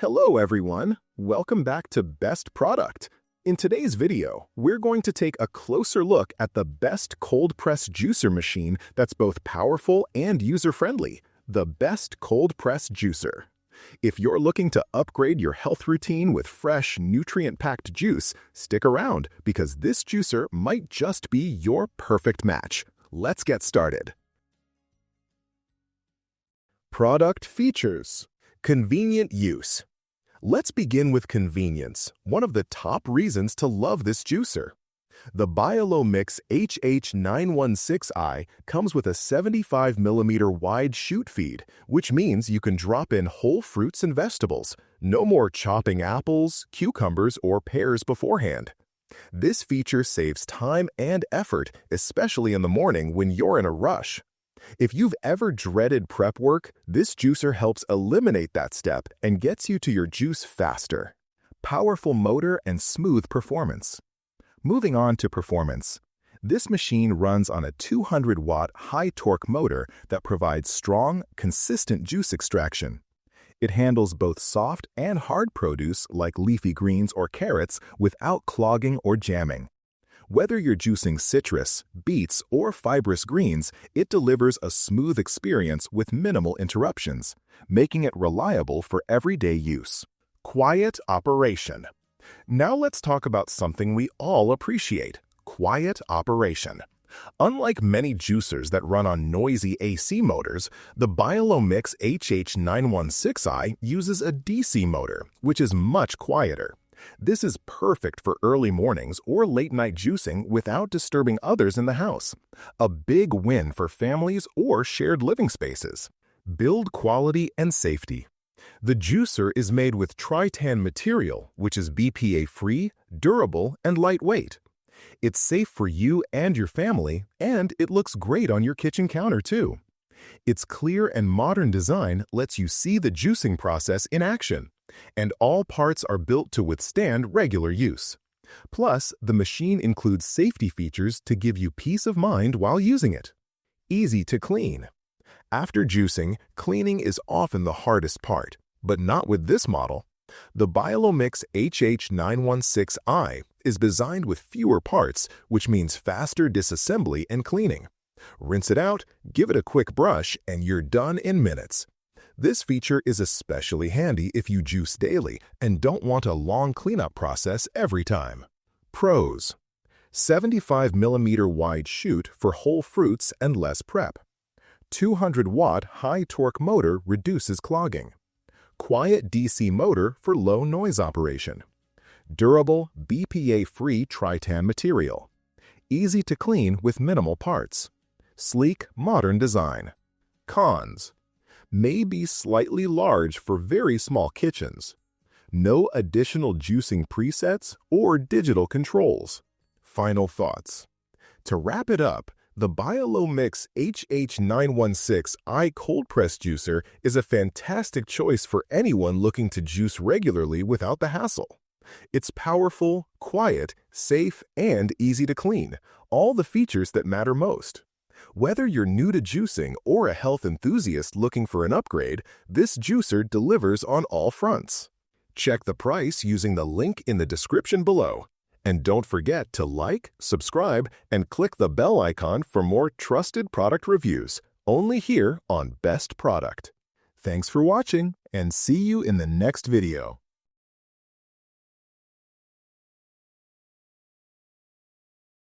Hello everyone, welcome back to Best Product. In today's video, we're going to take a closer look at the best cold press juicer machine that's both powerful and user-friendly, the Best Cold Press Juicer. If you're looking to upgrade your health routine with fresh, nutrient-packed juice, stick around because this juicer might just be your perfect match. Let's get started. Product features. Convenient use. Let's begin with convenience, one of the top reasons to love this juicer. The Biolomix HH916i comes with a 75mm wide chute feed, which means you can drop in whole fruits and vegetables. No more chopping apples, cucumbers, or pears beforehand. This feature saves time and effort, especially in the morning when you're in a rush. If you've ever dreaded prep work, this juicer helps eliminate that step and gets you to your juice faster. Powerful motor and smooth performance. Moving on to performance. This machine runs on a 200-watt high-torque motor that provides strong, consistent juice extraction. It handles both soft and hard produce like leafy greens or carrots without clogging or jamming. Whether you're juicing citrus, beets, or fibrous greens, it delivers a smooth experience with minimal interruptions, making it reliable for everyday use. Quiet operation. Now let's talk about something we all appreciate: quiet operation. Unlike many juicers that run on noisy AC motors, the Biolomix HH916i uses a DC motor, which is much quieter. This is perfect for early mornings or late-night juicing without disturbing others in the house. A big win for families or shared living spaces. Build quality and safety. The juicer is made with Tritan material, which is BPA-free, durable, and lightweight. It's safe for you and your family, and it looks great on your kitchen counter too. Its clear and modern design lets you see the juicing process in action, and all parts are built to withstand regular use. Plus, the machine includes safety features to give you peace of mind while using it. Easy to clean. After juicing, cleaning is often the hardest part, but not with this model. The Biolomix HH916i is designed with fewer parts, which means faster disassembly and cleaning. Rinse it out, give it a quick brush, and you're done in minutes. This feature is especially handy if you juice daily and don't want a long cleanup process every time. Pros. 75mm wide chute for whole fruits and less prep. 200-watt high-torque motor reduces clogging. Quiet DC motor for low noise operation. Durable, BPA-free Tritan material. Easy to clean with minimal parts. Sleek, modern design. Cons. May be slightly large for very small kitchens. No additional juicing presets or digital controls. Final thoughts. To wrap it up, the Biolomix HH916i cold press juicer is a fantastic choice for anyone looking to juice regularly without the hassle. It's powerful, quiet, safe, and easy to clean, all the features that matter most. Whether you're new to juicing or a health enthusiast looking for an upgrade, this juicer delivers on all fronts. Check the price using the link in the description below. And don't forget to like, subscribe, and click the bell icon for more trusted product reviews, only here on Best Product. Thanks for watching, and see you in the next video.